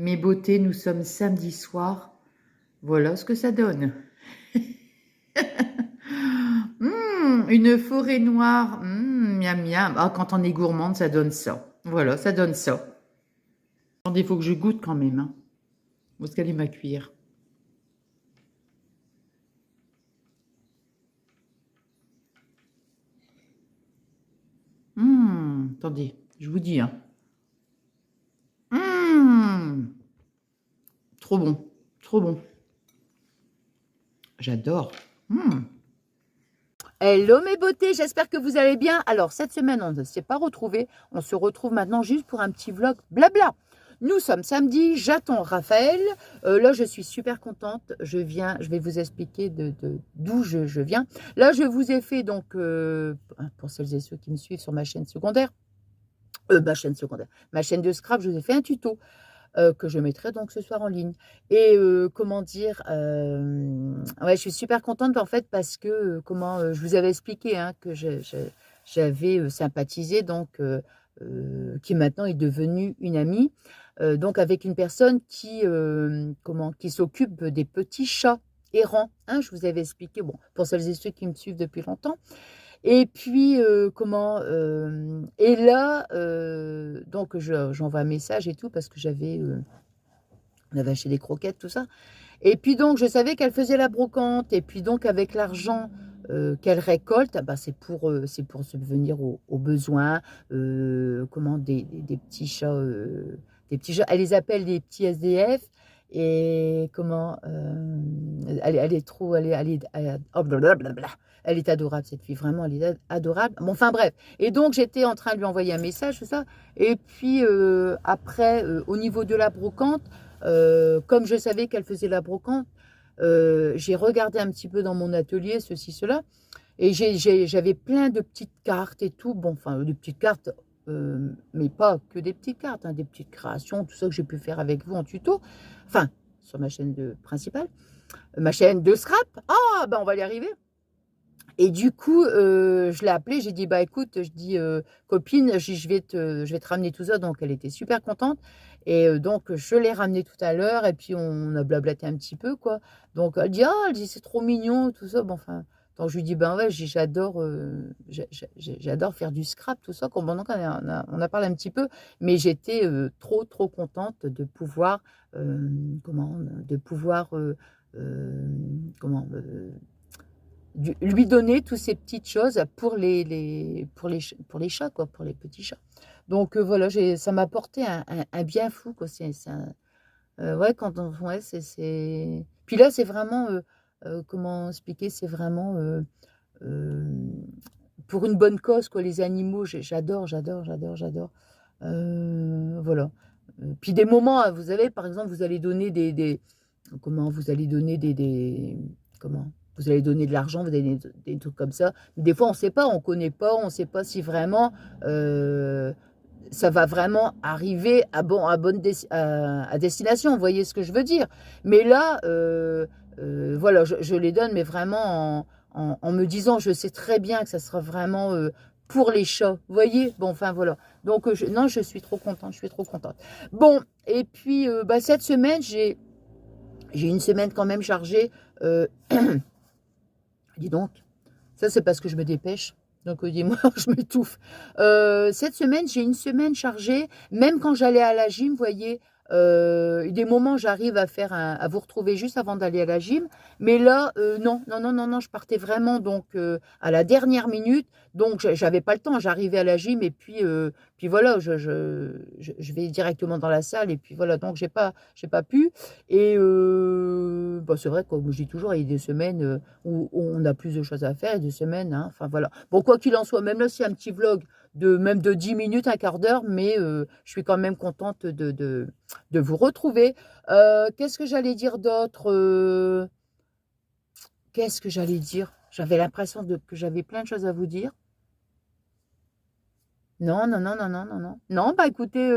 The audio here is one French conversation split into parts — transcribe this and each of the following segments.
Mes beautés, nous sommes samedi soir. Voilà ce que ça donne. Une forêt noire. Miam miam. Ah, quand on est gourmande, ça donne ça. Voilà, ça donne ça. Attendez, il faut que je goûte quand même. Hein. Où est-ce qu'elle est ma cuillère? Attendez, je vous dis. Hein. Trop bon. Trop bon. J'adore. Hello mes beautés, j'espère que vous allez bien. Alors cette semaine on ne s'est pas retrouvés, on se retrouve maintenant juste pour un petit vlog blabla. Nous sommes samedi, j'attends Raphaël. Là je suis super contente, je vais vous expliquer d'où je viens. Là je vous ai fait donc, pour celles et ceux qui me suivent sur ma chaîne secondaire, ma chaîne de Scrap, je vous ai fait un tuto. Que je mettrai donc ce soir en ligne. Et comment dire, ouais, je suis super contente en fait parce que je vous avais expliqué hein, que j'avais sympathisé donc qui maintenant est devenue une amie donc avec une personne qui s'occupe des petits chats errants. Hein, je vous avais expliqué, bon, pour celles et ceux qui me suivent depuis longtemps. Et puis, et là, donc j'envoie un message et tout parce que on avait acheté des croquettes, tout ça. Et puis donc, je savais qu'elle faisait la brocante. Et puis donc, avec l'argent qu'elle récolte, bah, c'est pour subvenir aux besoins, des petits chats, des petits chats. Elle les appelle des petits SDF. Et elle est trop, oh, blablabla. Elle est adorable cette fille, vraiment, elle est adorable. Bon, enfin bref. Et donc j'étais en train de lui envoyer un message, tout ça. Et puis après, au niveau de la brocante, comme je savais qu'elle faisait la brocante, j'ai regardé un petit peu dans mon atelier, ceci, cela, et j'avais plein de petites cartes et tout, bon, enfin, des petites cartes, mais pas que des petites cartes, hein, des petites créations, tout ça que j'ai pu faire avec vous en tuto, enfin, sur ma chaîne principale, ma chaîne de Scrap. Ah, ben on va y arriver. Et du coup, je l'ai appelée, j'ai dit, bah écoute, je dis, copine, je vais te ramener tout ça. Donc, elle était super contente. Et donc, je l'ai ramené tout à l'heure. Et puis, on a blablaté un petit peu, quoi. Donc, elle dit, c'est trop mignon, tout ça. Bon, enfin, donc, je lui dis, ben ouais, j'adore faire du scrap, tout ça. Comme pendant on a parlé un petit peu. Mais j'étais trop, trop contente de pouvoir, de pouvoir, lui donner toutes ces petites choses pour pour les chats, quoi, pour les petits chats. Donc voilà, ça m'a apporté un bien fou, quoi. Ouais, ouais, Puis là, c'est vraiment, comment expliquer, c'est vraiment euh, pour une bonne cause, quoi. Les animaux, j'adore, j'adore, j'adore, j'adore. Voilà. Puis des moments, hein, vous avez, par exemple, vous allez donner vous allez donner vous allez donner de l'argent, vous allez donner des trucs comme ça. Mais des fois, on ne sait pas, on ne connaît pas, on ne sait pas si vraiment ça va vraiment arriver à destination. Vous voyez ce que je veux dire? Mais là, voilà, je les donne, mais vraiment en me disant, je sais très bien que ça sera vraiment pour les chats. Vous voyez? Bon, enfin voilà. Donc, non, je suis trop contente, je suis trop contente. Bon, et puis, cette semaine, j'ai une semaine quand même chargée. Dis donc, ça c'est parce que je me dépêche. Donc dis-moi, je m'étouffe. Cette semaine, j'ai une semaine chargée. Même quand j'allais à la gym, vous voyez, des moments j'arrive à vous retrouver juste avant d'aller à la gym. Mais là, non, non, non, non, non, je partais vraiment donc à la dernière minute. Donc j'avais pas le temps. J'arrivais à la gym et puis voilà, je vais directement dans la salle et puis voilà. Donc j'ai pas pu. Et bah, c'est vrai, comme je dis toujours, il y a des semaines où on a plus de choses à faire et des semaines, hein, enfin voilà. Bon, quoi qu'il en soit, même là, c'est un petit vlog même de 10 minutes, un quart d'heure, mais je suis quand même contente de vous retrouver. Qu'est-ce que j'allais dire d'autre Qu'est-ce que j'allais dire? J'avais l'impression que j'avais plein de choses à vous dire. Non, non, non, non, non, non, non. Non, bah écoutez,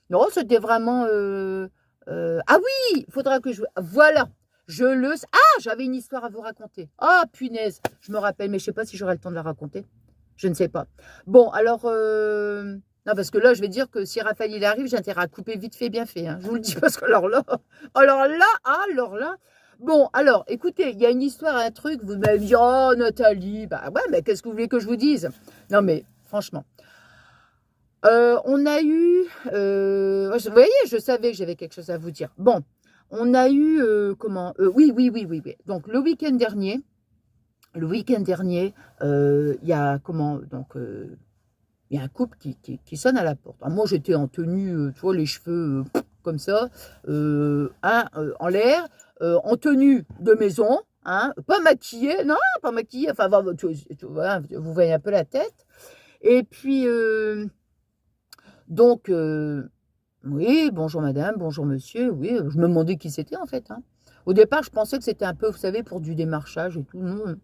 non, c'était vraiment... Ah oui, il faudra que je... Voilà, Ah, j'avais une histoire à vous raconter. Ah, punaise, je me rappelle, mais je ne sais pas si j'aurai le temps de la raconter. Je ne sais pas. Bon, alors, Non, parce que là, je vais dire que si Raphaël, il arrive, j'ai intérêt à couper vite fait, bien fait, hein. Je vous le dis, parce que alors là. Bon, alors, écoutez, il y a une histoire, un truc, vous m'avez dit, oh, Nathalie, bah ouais, mais qu'est-ce que vous voulez que je vous dise? Non, mais, franchement. On a eu, vous voyez, je savais que j'avais quelque chose à vous dire. Bon, on a eu, oui. Donc, le week-end dernier, il y a, il y a un couple qui sonne à la porte. Alors moi, j'étais en tenue, tu vois, les cheveux comme ça, en l'air, en tenue de maison, hein, pas maquillée, non, pas maquillée, enfin, voilà, vous voyez un peu la tête. Et puis, donc, oui, bonjour madame, bonjour monsieur, oui, je me demandais qui c'était en fait, hein. Au départ, je pensais que c'était un peu, vous savez, pour du démarchage et tout, non.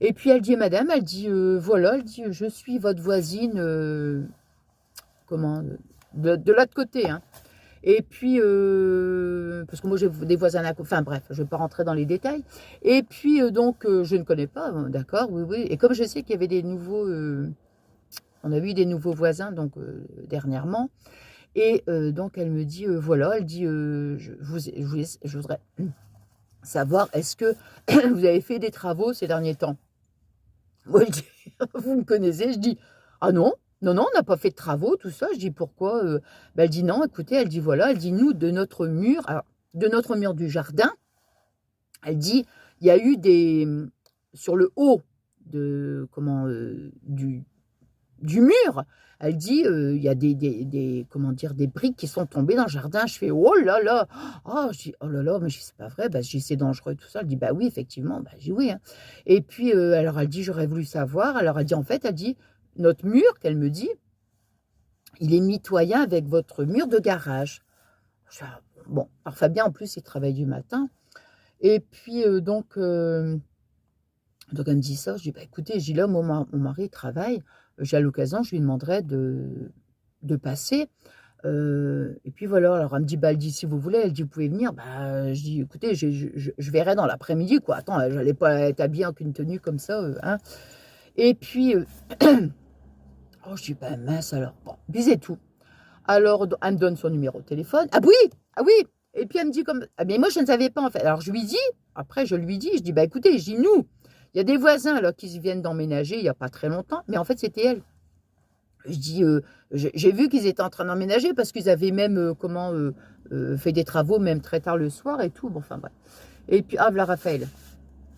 Et puis elle dit, madame, elle dit, voilà, elle dit, je suis votre voisine, de l'autre côté, hein. Et puis, parce que moi j'ai des voisins à enfin bref, je ne vais pas rentrer dans les détails. Et puis, donc, je ne connais pas, d'accord, oui. Et comme je sais qu'il y avait des nouveaux, on a eu des nouveaux voisins, donc, dernièrement. Et donc, elle me dit, voilà, elle dit, je voudrais savoir, est-ce que vous avez fait des travaux ces derniers temps? Moi, je dis, vous me connaissez, je dis, ah non, on n'a pas fait de travaux, tout ça. Je dis, pourquoi? Ben, elle dit, non, écoutez, elle dit, voilà, elle dit, nous, de notre mur, alors, de notre mur du jardin, elle dit, il y a eu sur le haut de, du mur, elle dit, il y a des briques qui sont tombées dans le jardin. Je fais, oh là là, oh, je dis, oh là là, mais je dis, c'est pas vrai, bah, je dis, c'est dangereux, tout ça. Elle dit, bah oui, effectivement, bah, je dis oui, hein. Et puis, alors elle dit, j'aurais voulu savoir. Alors elle dit, en fait, elle dit, notre mur, qu'elle me dit, il est mitoyen avec votre mur de garage. Je fais, ah, bon, alors Fabien, en plus, il travaille du matin. Et puis, donc elle me dit ça, je dis, bah écoutez, je dis là, mon mari travaille, j'ai à l'occasion, je lui demanderai de passer. Et puis voilà, alors elle me dit, bah elle dit, si vous voulez, elle dit, vous pouvez venir. Bah, je dis, écoutez, je verrai dans l'après-midi, quoi. Attends, j'allais pas être habillée en qu'une tenue comme ça, hein. Et puis, oh, je dis, bah mince alors. Bon, puis c'est tout. Alors, elle me donne son numéro de téléphone. Ah oui. Et puis elle me dit comme, ah mais moi je ne savais pas en fait. Alors je lui dis, après je lui dis, je dis, bah écoutez, je dis, nous, il y a des voisins là qui viennent d'emménager il n'y a pas très longtemps, mais en fait c'était elle. Je dis, j'ai vu qu'ils étaient en train d'emménager parce qu'ils avaient même, fait des travaux même très tard le soir et tout. Bon, enfin bref. Et puis, ah, voilà Raphaël.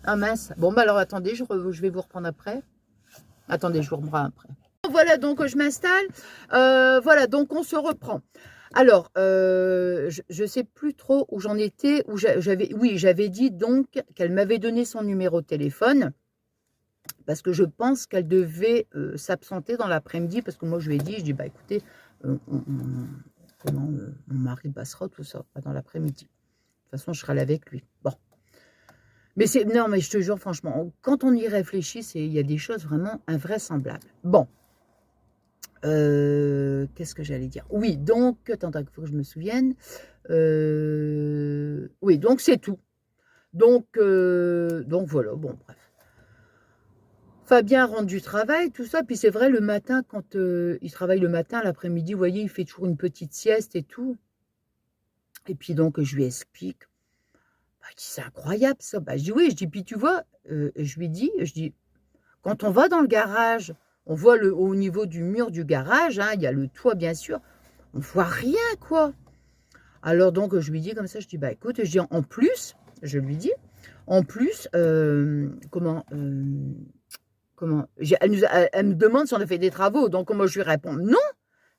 Ah mince. Bon, bah alors attendez, je vais vous reprendre après. Attendez, je vous reprends après. Voilà, donc je m'installe. Voilà, donc on se reprend. Alors, je ne sais plus trop où j'en étais. J'avais dit donc qu'elle m'avait donné son numéro de téléphone. Parce que je pense qu'elle devait s'absenter dans l'après-midi. Parce que moi, je lui ai dit, je dis, bah écoutez, mon mari passera tout ça dans l'après-midi. De toute façon, je serai là avec lui. Bon. Mais non, mais je te jure, franchement, quand on y réfléchit, il y a des choses vraiment invraisemblables. Bon. Qu'est-ce que j'allais dire? Oui, donc, attends, il faut que je me souvienne. Oui, donc c'est tout. Donc voilà, bon, bref. Fabien rentre du travail, tout ça. Puis c'est vrai, le matin, quand il travaille le matin, l'après-midi, vous voyez, il fait toujours une petite sieste et tout. Et puis donc, je lui explique. Bah, je dis, c'est incroyable ça. Bah, je dis, oui, je dis, puis tu vois, je lui dis, quand on va dans le garage, on voit au niveau du mur du garage, hein, il y a le toit, bien sûr, on voit rien, quoi. Alors donc, je lui dis comme ça, je dis, bah écoute, je dis, en plus, je lui dis, en plus, elle me demande si on a fait des travaux. Donc, moi, je lui réponds, non,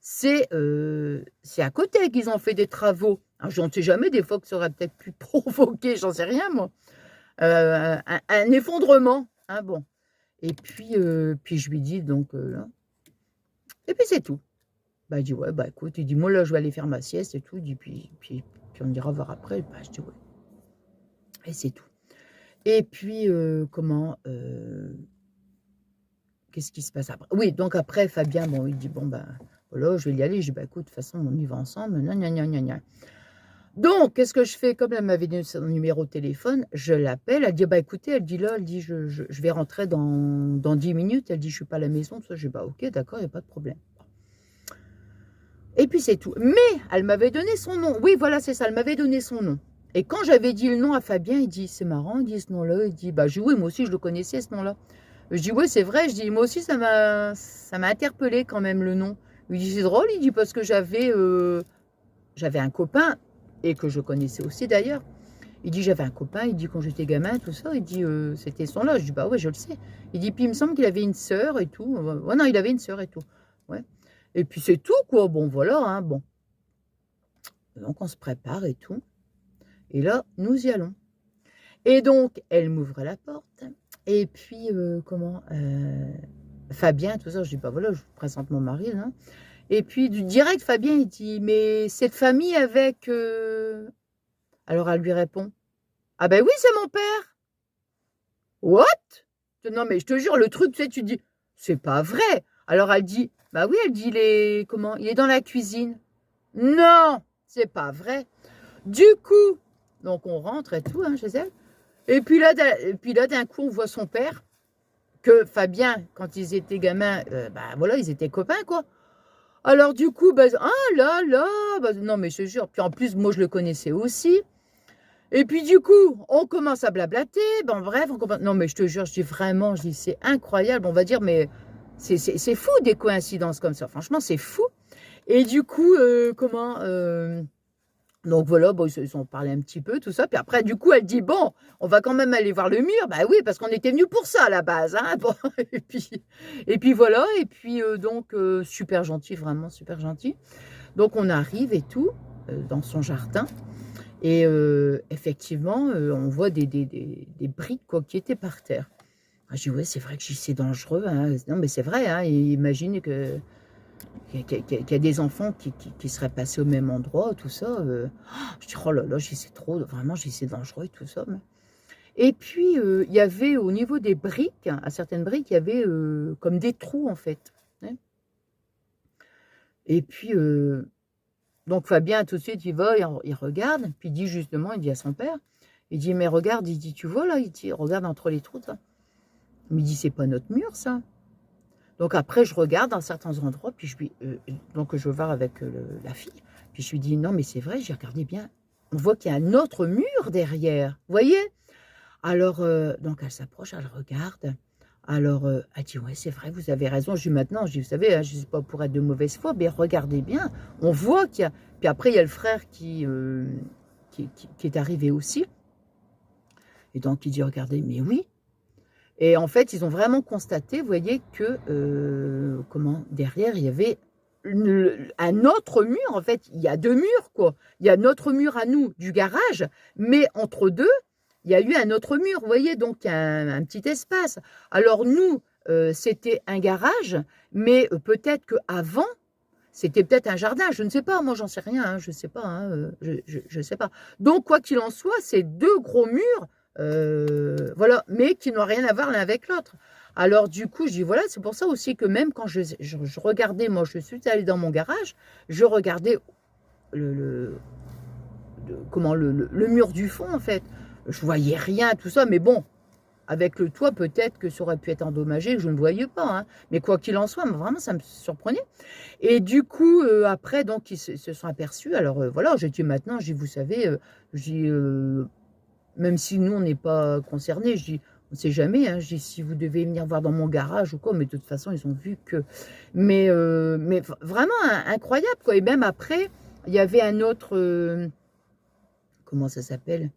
c'est à côté qu'ils ont fait des travaux. Alors, je ne sais jamais, des fois que ça aurait peut-être pu provoquer, j'en sais rien, moi, un effondrement. Hein, bon. Et puis je lui dis, donc, là. Et puis, c'est tout. Bah, il dit, ouais, bah, écoute, il dit, moi, là, je vais aller faire ma sieste et tout. Il dit, puis on ira voir après. Bah, je dis, ouais. Et c'est tout. Et puis, qu'est-ce qui se passe après? Oui, donc après, Fabien, bon, il dit, bon, ben, voilà, je vais y aller. Je dis, bah, écoute, de toute façon, on y va ensemble. Gna. Donc, qu'est-ce que je fais? Comme elle m'avait donné son numéro de téléphone, je l'appelle. Elle dit, bah, écoutez, elle dit, là, elle dit, je vais rentrer dans 10 minutes. Elle dit, je ne suis pas à la maison. Tout ça. Je dis, bah, ok, d'accord, il n'y a pas de problème. Et puis c'est tout. Mais elle m'avait donné son nom. Oui, voilà, c'est ça, elle m'avait donné son nom. Et quand j'avais dit le nom à Fabien, il dit, c'est marrant, il dit ce nom-là. Il dit, bah, je dis, oui, moi aussi, je le connaissais, ce nom-là. Je dis, oui, c'est vrai. Je dis, moi aussi, ça m'a interpellé quand même, le nom. Il dit, c'est drôle, il dit, parce que j'avais un copain, et que je connaissais aussi d'ailleurs. Il dit, j'avais un copain, il dit, quand j'étais gamin, tout ça, il dit, c'était son là. Je dis, bah ouais, je le sais. Il dit, puis il me semble qu'il avait une sœur et tout. Ouais, non, il avait une sœur et tout. Ouais. Et puis c'est tout, quoi. Bon, voilà, hein, bon. Donc on se prépare et tout. Et là, nous y allons. Et donc, elle m'ouvre la porte. Et puis, Fabien, tout ça, je dis, bah voilà, je vous présente mon mari, là. Et puis, du direct, Fabien, il dit, mais cette famille avec... Alors, elle lui répond, ah ben oui, c'est mon père. What? Non, mais je te jure, le truc, tu sais, tu dis, c'est pas vrai. Alors, elle dit, bah oui, elle dit, il est dans la cuisine. Non, c'est pas vrai. Du coup, donc on rentre et tout, hein, chez elle. Et puis là, d'un coup, on voit son père, que Fabien, quand ils étaient gamins, bah voilà, ils étaient copains, quoi. Alors du coup, bah, ah là là, bah, non mais je te jure, puis en plus, moi je le connaissais aussi. Et puis du coup, on commence à blablater, bon bref, non mais je te jure, je dis vraiment, je dis c'est incroyable, on va dire, mais c'est fou des coïncidences comme ça, franchement c'est fou. Et du coup, donc voilà, bon, ils ont parlé un petit peu, tout ça. Puis après, du coup, elle dit, bon, on va quand même aller voir le mur. Bah oui, parce qu'on était venus pour ça à la base. Hein. Bon, et puis voilà, et puis donc, super gentil, vraiment super gentil. Donc on arrive et tout, dans son jardin. Et effectivement, on voit des briques quoi, qui étaient par terre. Ah, je dis, ouais, c'est vrai que c'est dangereux. Hein. Non, mais c'est vrai, hein. Imaginez qu'il y a des enfants qui seraient passés au même endroit, tout ça. Je dis, oh là là, c'est trop, vraiment, c'est dangereux et tout ça. Mais... Et puis, il y avait au niveau des briques, à certaines briques, il y avait comme des trous, en fait. Hein. Et puis, donc Fabien, tout de suite, il va, il regarde, puis il dit justement, il dit à son père, il dit, mais regarde, il dit, tu vois là, il dit, regarde entre les trous, ça. Il me dit, c'est pas notre mur, ça. Donc après, je regarde dans certains endroits, puis donc je vais voir avec la fille, puis je lui dis, non, mais c'est vrai, j'ai regardé bien. On voit qu'il y a un autre mur derrière, vous voyez? Alors, donc elle s'approche, elle regarde. Alors, elle dit, ouais, c'est vrai, vous avez raison. Je dis, maintenant, je dis, vous savez, hein, je ne sais pas pour être de mauvaise foi, mais regardez bien, on voit qu'il y a... Puis après, il y a le frère qui est arrivé aussi. Et donc, il dit, regardez, mais oui. Et en fait, ils ont vraiment constaté, vous voyez, que derrière, il y avait un autre mur. En fait, il y a deux murs, quoi. Il y a notre mur à nous du garage, mais entre deux, il y a eu un autre mur, vous voyez, donc un petit espace. Alors nous, c'était un garage, mais peut-être qu'avant, c'était peut-être un jardin. Je ne sais pas, moi, j'en sais rien, hein, je ne sais pas, hein, je sais pas. Donc, quoi qu'il en soit, c'est deux gros murs. Voilà, mais qui n'ont rien à voir l'un avec l'autre. Alors du coup, je dis voilà, c'est pour ça aussi que même quand je regardais, moi je suis allée dans mon garage, je regardais le mur du fond en fait. Je voyais rien, tout ça, mais bon, avec le toit, peut-être que ça aurait pu être endommagé, que je ne voyais pas. Hein. Mais quoi qu'il en soit, vraiment, ça me surprenait. Et du coup, après, donc, ils se sont aperçus. Alors voilà, j'ai dit maintenant, je dis, vous savez, même si nous, on n'est pas concernés, je dis, on ne sait jamais, hein, je dis, si vous devez venir voir dans mon garage ou quoi, mais de toute façon, ils ont vu que... Mais vraiment incroyable, quoi. Et même après, il y avait un autre... comment ça s'appelle?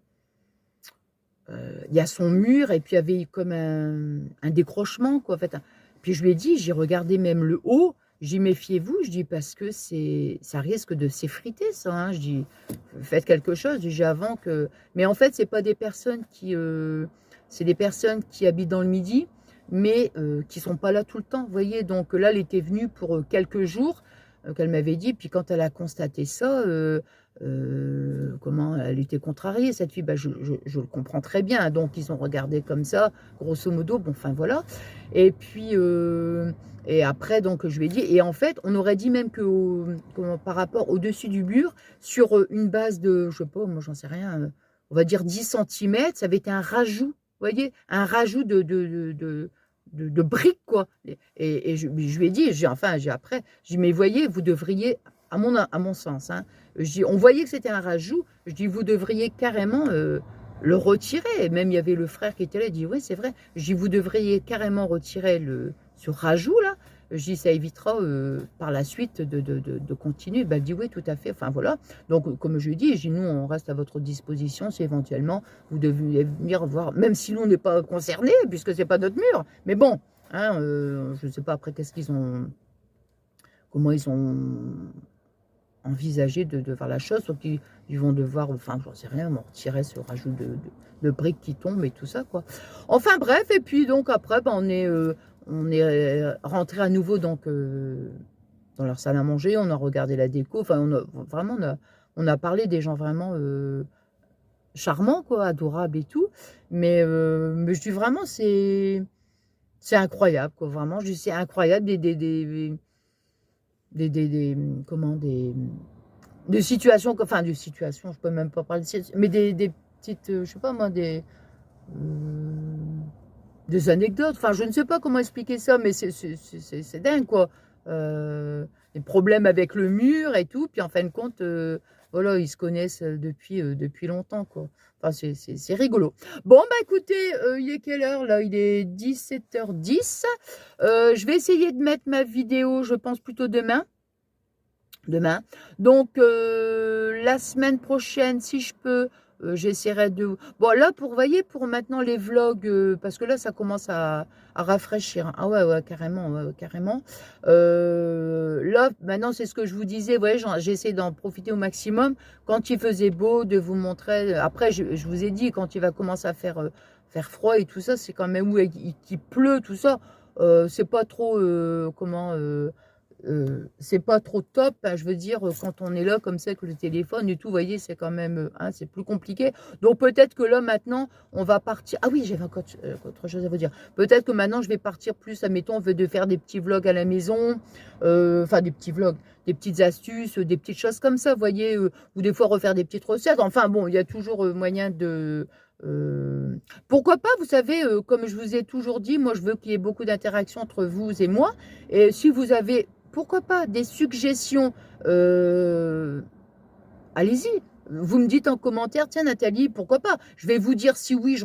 Il y a son mur, et puis il y avait comme un décrochement, quoi. En fait. Puis je lui ai dit, j'ai regardé même le haut, je dis, méfiez-vous, je dis, parce que ça risque de s'effriter, ça. Hein. Je dis, faites quelque chose, je dis, avant que... Mais en fait, c'est pas des personnes c'est des personnes qui habitent dans le Midi, mais qui sont pas là tout le temps, vous voyez. Donc là, elle était venue pour quelques jours, qu'elle m'avait dit, puis quand elle a constaté ça... comment elle était contrariée, cette fille, bah, je le comprends très bien. Donc, ils ont regardé comme ça, grosso modo, bon, enfin, voilà. Et puis, et après, donc, je lui ai dit, et en fait, on aurait dit même que par rapport au-dessus du mur, sur une base de, je sais pas, moi, j'en sais rien, on va dire 10 cm, ça avait été un rajout, vous voyez, un rajout de briques, quoi. Et je lui ai dit, après, j'ai dit, mais voyez, vous devriez à mon sens. Hein. Je dis, on voyait que c'était un rajout. Je dis, vous devriez carrément le retirer. Et même il y avait le frère qui était là, il dit, oui, c'est vrai. Je dis, vous devriez carrément retirer ce rajout-là. Je dis, ça évitera par la suite de continuer. Ben, elle dit, oui, tout à fait. Enfin, voilà. Donc, comme je dis, nous, on reste à votre disposition si éventuellement vous devez venir voir, même si nous, on n'est pas concernés, puisque ce n'est pas notre mur. Mais bon, hein, je ne sais pas après comment ils ont envisagé de faire la chose. Donc, ils vont devoir, enfin, j'en sais rien, retirer ce rajout de briques qui tombent et tout ça, quoi. Enfin, bref, et puis, donc, après, ben, on est rentré à nouveau donc, dans leur salle à manger, on a regardé la déco, enfin vraiment on a parlé des gens vraiment charmants, quoi, adorables et tout, mais je dis vraiment c'est incroyable, quoi, vraiment, je dis c'est incroyable comment des situations, enfin des situations, je peux même pas parler de mais des petites, je sais pas moi, des anecdotes, enfin je ne sais pas comment expliquer ça, mais c'est dingue, quoi. Des problèmes avec le mur et tout, puis en fin de compte, voilà, ils se connaissent depuis longtemps, quoi. Enfin, c'est rigolo. Bon, bah écoutez, il est quelle heure là? Il est 17h10. Je vais essayer de mettre ma vidéo, je pense plutôt demain. Donc, la semaine prochaine, si je peux, j'essaierai de... Bon, là, voyez, pour maintenant les vlogs, parce que là, ça commence à rafraîchir. Ah ouais, ouais, carrément, ouais, carrément. Là, maintenant, c'est ce que je vous disais, vous voyez, j'essaie d'en profiter au maximum. Quand il faisait beau, de vous montrer... Après, je vous ai dit, quand il va commencer à faire froid et tout ça, c'est quand même où il pleut, tout ça. C'est pas trop, c'est pas trop top, hein, je veux dire, quand on est là comme ça avec le téléphone et tout, vous voyez, c'est quand même, hein, c'est plus compliqué. Donc peut-être que là maintenant, on va partir. Ah oui, j'avais encore autre chose à vous dire. Peut-être que maintenant, je vais partir plus, admettons, on veut de faire des petits vlogs à la maison, enfin des petits vlogs, des petites astuces, des petites choses comme ça, vous voyez, ou des fois refaire des petites recettes. Enfin bon, il y a toujours moyen de... pourquoi pas, vous savez, comme je vous ai toujours dit, moi je veux qu'il y ait beaucoup d'interaction entre vous et moi. Et si vous avez, pourquoi pas, des suggestions, allez-y. Vous me dites en commentaire, tiens Nathalie, pourquoi pas? Je vais vous dire si oui,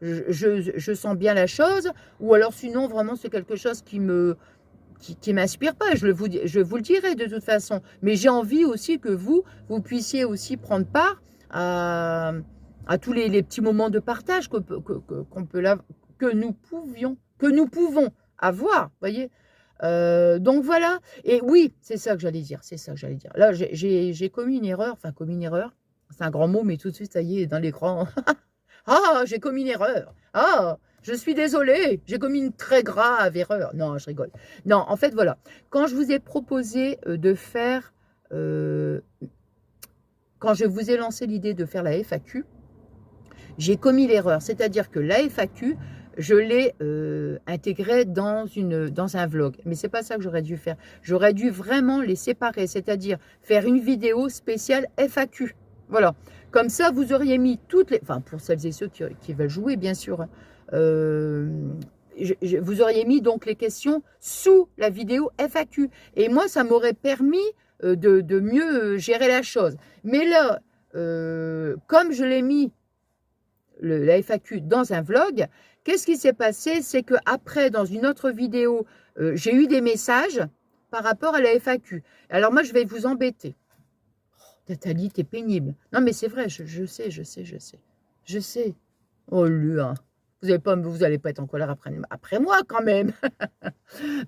je sens bien la chose, ou alors sinon vraiment c'est quelque chose qui m'inspire pas. Je vous le dirai de toute façon. Mais j'ai envie aussi que vous puissiez aussi prendre part à tous les petits moments de partage que nous pouvons avoir, voyez. Donc voilà, et oui, c'est ça que j'allais dire, Là, j'ai commis une erreur, c'est un grand mot, mais tout de suite, ça y est, dans l'écran. Ah, j'ai commis une erreur. Ah, je suis désolée, j'ai commis une très grave erreur. Non, je rigole. Non, en fait, voilà, quand je vous ai proposé de faire, quand je vous ai lancé l'idée de faire la FAQ, j'ai commis l'erreur, c'est-à-dire que la FAQ, je l'ai intégrée dans un vlog. Mais c'est pas ça que j'aurais dû faire. J'aurais dû vraiment les séparer, c'est-à-dire faire une vidéo spéciale FAQ. Voilà. Comme ça, vous auriez mis toutes les... Enfin, pour celles et ceux qui veulent jouer, bien sûr. Hein. Vous auriez mis donc les questions sous la vidéo FAQ. Et moi, ça m'aurait permis de mieux gérer la chose. Mais là, comme je l'ai mis la FAQ dans un vlog, qu'est-ce qui s'est passé? C'est que après, dans une autre vidéo, j'ai eu des messages par rapport à la FAQ. Alors moi, je vais vous embêter. Oh, Nathalie, t'es pénible. Non, mais c'est vrai, je sais. Je sais. Oh là, vous allez pas être en colère après moi quand même.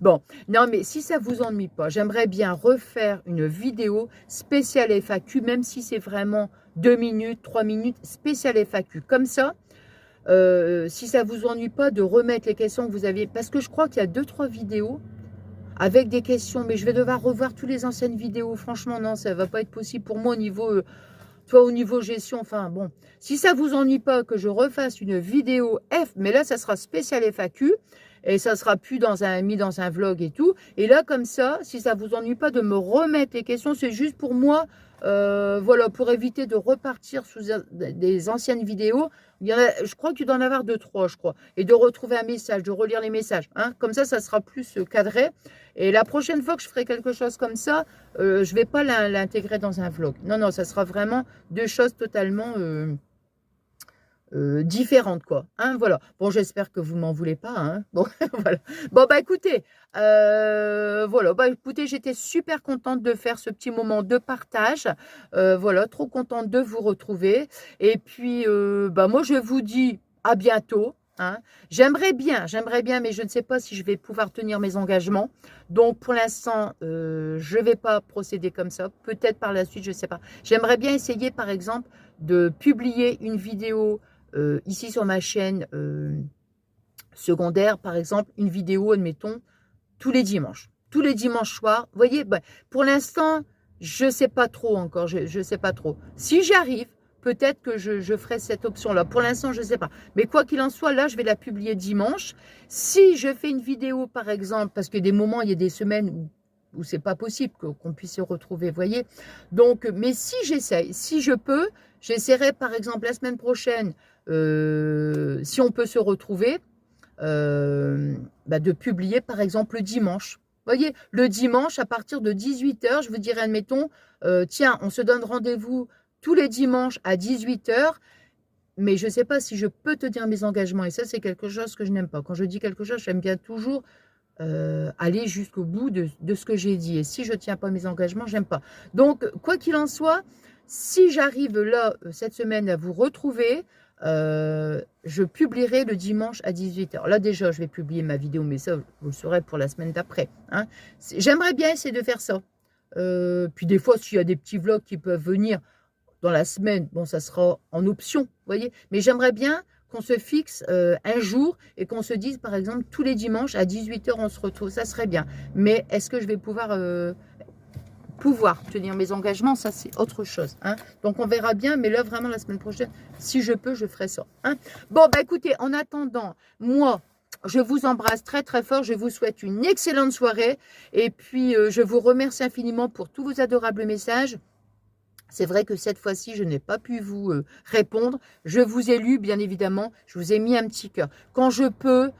Bon, non, mais si ça vous ennuie pas, j'aimerais bien refaire une vidéo spéciale FAQ, même si c'est vraiment 2 minutes, 3 minutes, spéciale FAQ. Comme ça, si ça vous ennuie pas de remettre les questions que vous aviez, parce que je crois qu'il y a 2-3 vidéos avec des questions, mais je vais devoir revoir toutes les anciennes vidéos. Franchement, non, ça va pas être possible pour moi au niveau... au niveau gestion, enfin bon, si ça vous ennuie pas que je refasse une vidéo mais là ça sera spécial FAQ et ça sera plus mis dans un vlog et tout. Et là comme ça, si ça vous ennuie pas de me remettre les questions, c'est juste pour moi Voilà, pour éviter de repartir sous des anciennes vidéos. Il y en a, je crois qu'il doit en avoir 2-3, je crois. Et de retrouver un message, de relire les messages. Hein. Comme ça sera plus cadré. Et la prochaine fois que je ferai quelque chose comme ça, je ne vais pas l'intégrer dans un vlog. Non, non, ça sera vraiment deux choses totalement différentes, quoi. Hein, voilà. Bon, j'espère que vous m'en voulez pas. Hein. Bon, voilà. Bon, bah écoutez, voilà. Bah écoutez, j'étais super contente de faire ce petit moment de partage. Voilà, trop contente de vous retrouver. Et puis, bah moi, je vous dis à bientôt. Hein. J'aimerais bien, mais je ne sais pas si je vais pouvoir tenir mes engagements. Donc, pour l'instant, je ne vais pas procéder comme ça. Peut-être par la suite, je ne sais pas. J'aimerais bien essayer, par exemple, de publier une vidéo ici sur ma chaîne secondaire, par exemple, une vidéo, admettons, tous les dimanches. Tous les dimanches soirs. Vous voyez, bah, pour l'instant, je ne sais pas trop encore. Je ne sais pas trop. Si j'y arrive, peut-être que je ferai cette option-là. Pour l'instant, je ne sais pas. Mais quoi qu'il en soit, là, je vais la publier dimanche. Si je fais une vidéo, par exemple, parce que des moments, il y a des semaines où c'est pas possible qu'on puisse se retrouver, vous voyez. Donc, mais si j'essaye, si je peux, j'essaierai, par exemple, la semaine prochaine, si on peut se retrouver, bah, de publier, par exemple, le dimanche. Vous voyez, le dimanche, à partir de 18 h, je vous dirais, admettons, tiens, on se donne rendez-vous tous les dimanches à 18 h, mais je ne sais pas si je peux tenir mes engagements. Et ça, c'est quelque chose que je n'aime pas. Quand je dis quelque chose, j'aime bien toujours aller jusqu'au bout de ce que j'ai dit. Et si je ne tiens pas mes engagements, j'aime pas. Donc, quoi qu'il en soit, si j'arrive là, cette semaine, à vous retrouver, je publierai le dimanche à 18 h. Là, déjà, je vais publier ma vidéo, mais ça, vous le saurez pour la semaine d'après. Hein. J'aimerais bien essayer de faire ça. Puis des fois, s'il y a des petits vlogs qui peuvent venir dans la semaine, bon, ça sera en option, vous voyez. Mais j'aimerais bien qu'on se fixe un jour et qu'on se dise, par exemple, tous les dimanches à 18 h, on se retrouve. Ça serait bien. Mais est-ce que je vais pouvoir tenir mes engagements? Ça, c'est autre chose. Hein. Donc, on verra bien. Mais là, vraiment, la semaine prochaine, si je peux, je ferai ça. Hein. Bon, bah écoutez, en attendant, moi, je vous embrasse très, très fort. Je vous souhaite une excellente soirée. Et puis, je vous remercie infiniment pour tous vos adorables messages. C'est vrai que cette fois-ci, je n'ai pas pu vous répondre. Je vous ai lu, bien évidemment. Je vous ai mis un petit cœur. Quand je peux,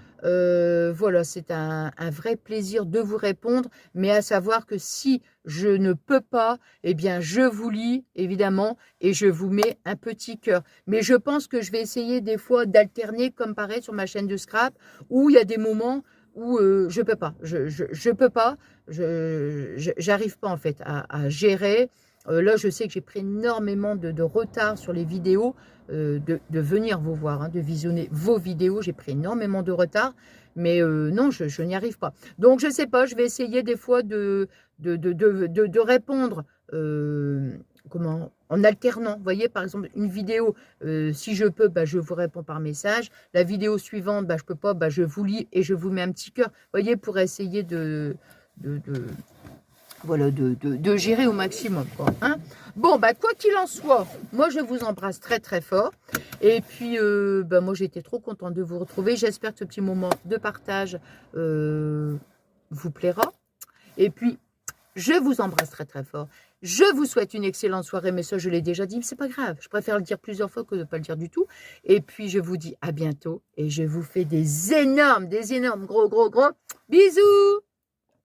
voilà, c'est un vrai plaisir de vous répondre. Mais à savoir que si je ne peux pas, eh bien, je vous lis, évidemment, et je vous mets un petit cœur. Mais je pense que je vais essayer des fois d'alterner, comme pareil sur ma chaîne de Scrap, où il y a des moments où je peux pas. Je peux pas. J'arrive pas, en fait, à gérer. Là, je sais que j'ai pris énormément de retard sur les vidéos, de venir vous voir, hein, de visionner vos vidéos. J'ai pris énormément de retard, mais non, je n'y arrive pas. Donc, je ne sais pas, je vais essayer des fois de répondre comment, en alternant. Vous voyez, par exemple, une vidéo, si je peux, bah, je vous réponds par message. La vidéo suivante, bah, je ne peux pas, bah, je vous lis et je vous mets un petit cœur. Vous voyez, pour essayer voilà, de gérer au maximum, quoi, hein. Bon, bah, quoi qu'il en soit, moi, je vous embrasse très, très fort. Et puis, bah, moi, j'ai été trop contente de vous retrouver. J'espère que ce petit moment de partage vous plaira. Et puis, je vous embrasse très, très fort. Je vous souhaite une excellente soirée, mais ça, je l'ai déjà dit, mais c'est pas grave. Je préfère le dire plusieurs fois que de ne pas le dire du tout. Et puis, je vous dis à bientôt. Et je vous fais des énormes gros bisous.